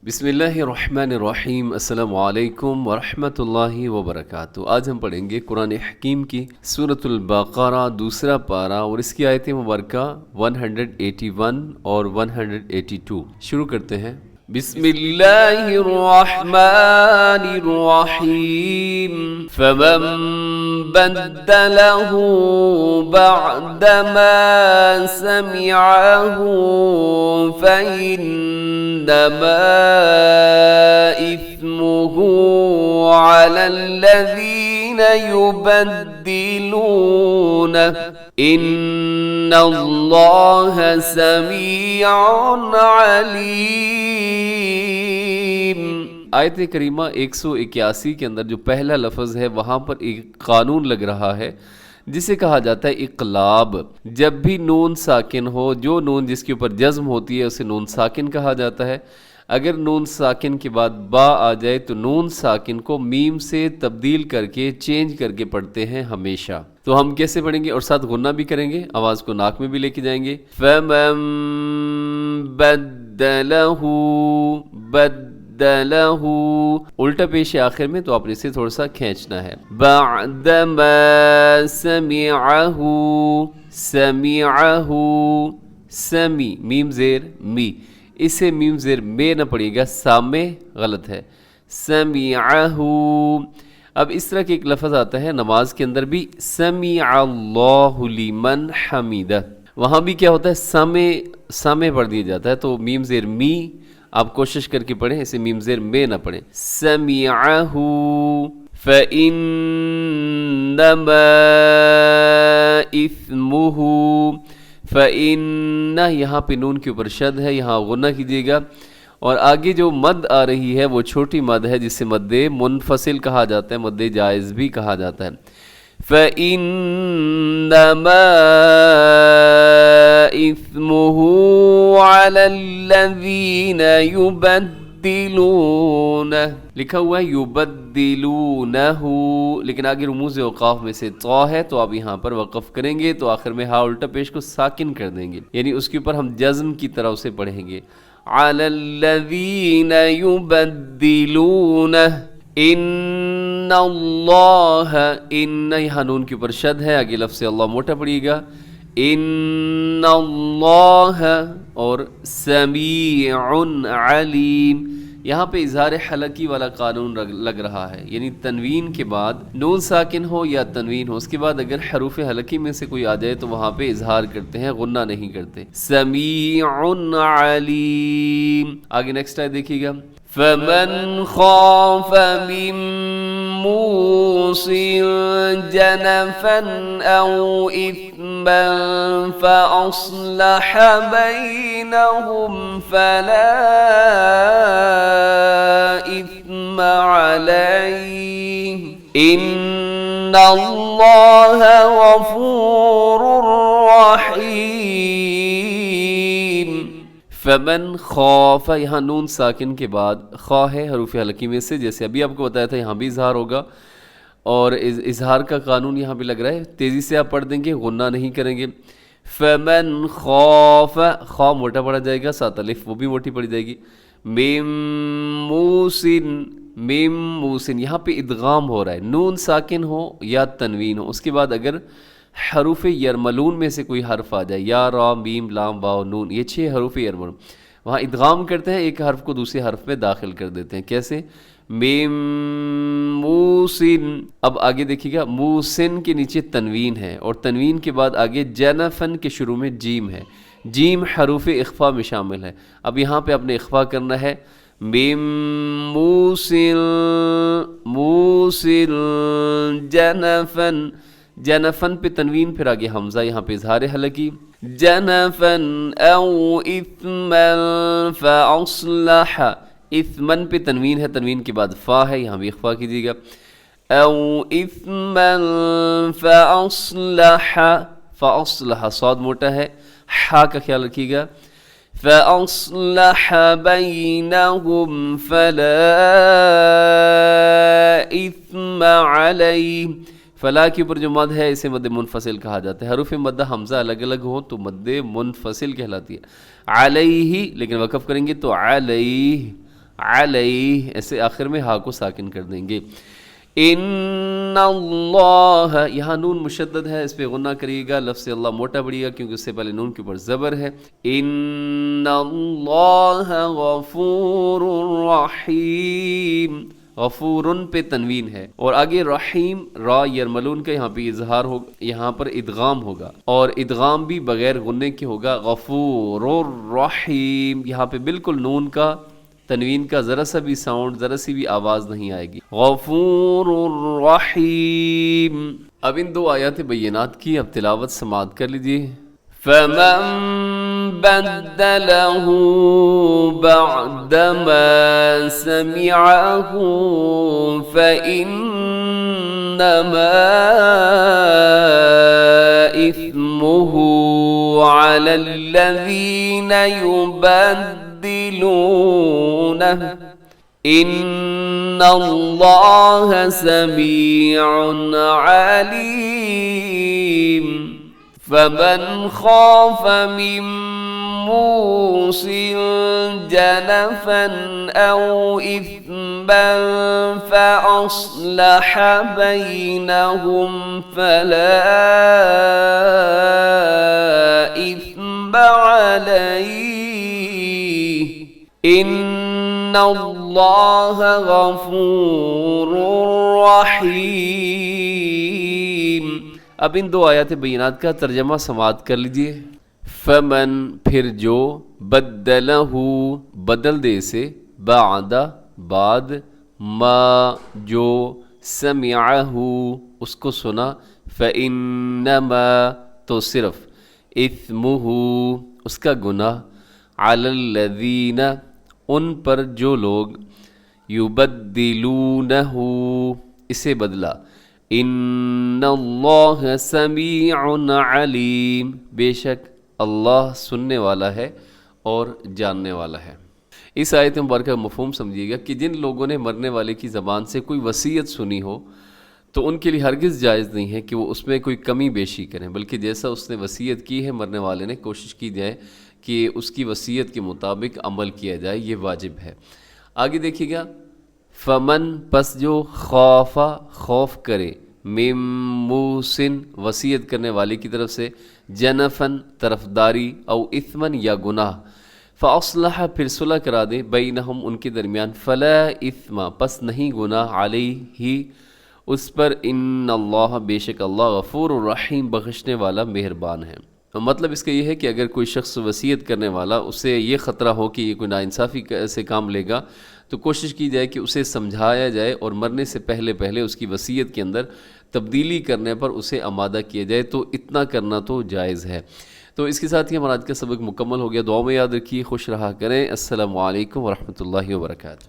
بسم اللہ الرحمن الرحیم۔ السلام علیکم ورحمۃ اللہ وبرکاتہ۔ آج ہم پڑھیں گے قرآن حکیم کی سورۃ البقرہ دوسرا پارہ اور اس کی آیت مبارکہ 181 اور 182۔ شروع کرتے ہیں۔ بسم اللہ الرحمن الرحیم۔ فمن بدله بعدما سمعه فإنما إثمه على الذين يبدلونه إن الله سميع عليم۔ آیت کریمہ 181 کے اندر جو پہلا لفظ ہے وہاں پر ایک قانون لگ رہا ہے جسے کہا جاتا ہے اقلاب۔ جب بھی نون ساکن ہو، جو نون جس کے اوپر جزم ہوتی ہے اسے نون ساکن کہا جاتا ہے۔ اگر نون ساکن کے بعد با آ جائے تو نون ساکن کو میم سے تبدیل کر کے چینج کر کے پڑھتے ہیں ہمیشہ۔ تو ہم کیسے پڑھیں گے؟ اور ساتھ غنہ بھی کریں گے، آواز کو ناک میں بھی لے کے جائیں گے۔ فَمَن بَدَّلَهُ الٹا پیش ہے آخر میں، تو آپ نے اسے تھوڑا سا کھینچنا ہے۔ بعدما سمعه سمی میم زیر می، اسے میم زیر میں نہ پڑھیے گا، سامع غلط ہے، سمعه۔ اب اس طرح کے ایک لفظ آتا ہے نماز کے اندر بھی، سمع اللہ لمن حمیدہ، وہاں بھی کیا ہوتا ہے؟ سامع پڑھ دیا جاتا ہے، تو میم زیر می آپ کوشش کر کے پڑھیں، اسے میم زیر میں نہ پڑھیں۔ سمعه فإنما إثمه، فإن یہاں پہ نون کے اوپر شد ہے، یہاں غنہ کیجیے گا، اور آگے جو مد آ رہی ہے وہ چھوٹی مد ہے جسے مد منفصل کہا جاتا ہے، مد جائز بھی کہا جاتا ہے۔ فَإِنَّمَا إِثْمُهُ عَلَى الَّذِينَ يُبَدِّلُونَهُ، لکھا ہوا ہے يُبَدِّلُونَهُ، لیکن آگے رموز اوقاف میں سے طا ہے تو آپ یہاں پر وقف کریں گے، تو آخر میں ہا الٹا پیش کو ساکن کر دیں گے، یعنی اس کے اوپر ہم جزم کی طرح اسے پڑھیں گے۔ عَلَى الَّذِينَ يُبَدِّلُونَهُ ان اللہ، ان یہاں نون کے اوپر شد ہے، آگے لفظ اللہ موٹا پڑیے گا، ان اللہ، اور سمیع علیم، یہاں پہ اظہار حلقی والا قانون لگ رہا ہے، یعنی تنوین کے بعد نون ساکن ہو یا تنوین ہو، اس کے بعد اگر حروف حلقی میں سے کوئی آ جائے تو وہاں پہ اظہار کرتے ہیں، غنہ نہیں کرتے۔ سمیع علیم۔ آگے نیکسٹ آیت دیکھیے گا۔ فَمَنْ خَافَ مِن مُوصٍ جَنَفًا أَوْ إِثْمًا فَأَصْلَحَ بَيْنَهُمْ فَلَا إِثْمَ عَلَيْهِ إِنَّ اللَّهَ غَفُورٌ رَحِيمٌ۔ فمن خاف، یہاں نون ساکن کے بعد خواہ ہے حروف حلقی میں سے، جیسے ابھی آپ کو بتایا تھا یہاں بھی اظہار ہوگا، اور اظہار کا قانون یہاں بھی لگ رہا ہے، تیزی سے آپ پڑھ دیں گے، غنہ نہیں کریں گے۔ فمن خاف، خواہ موٹا پڑھا جائے گا، ساتھ الف وہ بھی موٹی پڑھی جائے گی۔ میم موسن، یہاں پہ ادغام ہو رہا ہے، نون ساکن ہو یا تنوین ہو، اس کے بعد اگر حروف یرملون میں سے کوئی حرف آ جائے، یا را میم لام واو نون، یہ 6 حروف یرملون، وہاں ادغام کرتے ہیں، ایک حرف کو دوسرے حرف میں داخل کر دیتے ہیں، کیسے؟ میم موسن۔ اب آگے دیکھیے گا، موسن کے نیچے تنوین ہے، اور تنوین کے بعد آگے جنفن کے شروع میں جیم ہے، جیم حروف اخفا میں شامل ہے، اب یہاں پہ آپ نے اخفا کرنا ہے، میم موسن جنفن، جنفن پہ تنوین، پھر آگے حمزہ، یہاں پہ اظہار حلقی، جنفن او اثمن فاصلح، اثمن پہ تنوین ہے، تنوین کے بعد فا ہے، یہاں بھی اخفا کیجیے گا، او اثمن فاصلح، صاد موٹا ہے، حا کا خیال رکھیے گا، فَأَصْلَحَ بَيْنَهُمْ فَلَا إِثْمَ عَلَيْهِ، فلا کے اوپر جو مد ہے اسے مد منفصل کہا جاتا ہے، حروف مدہ حمزہ الگ الگ ہوں تو مد منفصل کہلاتی ہے، علیہ، لیکن وقف کریں گے تو علیہ، علیہ، ایسے آخر میں ہا کو ساکن کر دیں گے. ان اللہ، یہاں نون مشدد ہے، اس پہ غنہ کریے گا. لفظ اللہ موٹا پڑے گا کیونکہ اس سے پہلے نون کے اوپر زبر ہے. ان اللہ غفور رحیم، غفورن پہ تنوین ہے اور آگے رحیم را یرملون کا یہاں پہ اظہار ہوگا، یہاں پر ادغام ہوگا اور ادغام بھی بغیر غنے کے ہوگا. غفور الرحیم، یہاں پہ بالکل نون کا تنوین کا ذرا سا بھی ساؤنڈ، ذرا سی بھی آواز نہیں آئے گی. غفور الرحیم. اب ان دو آیات بینات کی اب تلاوت سماعت کر لیجیے. فَمَن بَدَّلَهُ بَعْدَمَا سَمِعَهُ فَإِنَّمَا إِثْمُهُ عَلَى الَّذِينَ يُبَدِّلُونَهُ إِنَّ اللَّهَ سَمِيعٌ عَلِيمٌ. فَمَنْ خَافَ مِن مُّوصٍ جَنَفًا أَوْ إِثْمًا فَأَصْلَحَ بَيْنَهُمْ فَلَا إِثْمَ عَلَيْهِ إِنَّ اللَّهَ غَفُورٌ رَّحِيمٌ. اب ان دو آیات بینات کا ترجمہ سماعت کر لیجئے. فمن، پھر جو، بدلہ، بدل دے اسے، بعد، بعد، ما، جو، سمعہ، اس کو سنا، فإنما، تو صرف، اثمہ، اس کا گناہ، علی الذین، ان پر جو لوگ، یبدلونہ، اسے بدلا، ان اللہ سمیع علیم، بے شک اللہ سننے والا ہے اور جاننے والا ہے. اس آیت مبارکہ کا مفہوم سمجھیے گا کہ جن لوگوں نے مرنے والے کی زبان سے کوئی وصیت سنی ہو تو ان کے لیے ہرگز جائز نہیں ہے کہ وہ اس میں کوئی کمی بیشی کریں، بلکہ جیسا اس نے وصیت کی ہے مرنے والے نے، کوشش کی جائے کہ اس کی وصیت کے مطابق عمل کیا جائے، یہ واجب ہے. آگے دیکھیے گا. فمن، پس جو، خوفا، خوف کرے، مم موسن، وصیت کرنے والے کی طرف سے، جنفن، طرفداری، او اثمن، یا گناہ، فاصلح، پھر صلح کرا دے، بینہم، ان کے درمیان، فلا اثم، پس نہیں گناہ، علیہ، اس پر، ان اللہ، بے شک اللہ، غفور الرحیم، بخشنے والا، مہربان ہے. مطلب اس کا یہ ہے کہ اگر کوئی شخص وصیت کرنے والا، اسے یہ خطرہ ہو کہ یہ کوئی ناانصافی سے کام لے گا، تو کوشش کی جائے کہ اسے سمجھایا جائے اور مرنے سے پہلے اس کی وصیت کے اندر تبدیلی کرنے پر اسے آمادہ کیا جائے. تو اتنا کرنا تو جائز ہے. تو اس کے ساتھ ہی ہمارا آج کا سبق مکمل ہو گیا. دعاؤں میں یاد رکھیے، خوش رہا کریں. السلام علیکم ورحمۃ اللہ وبرکاتہ.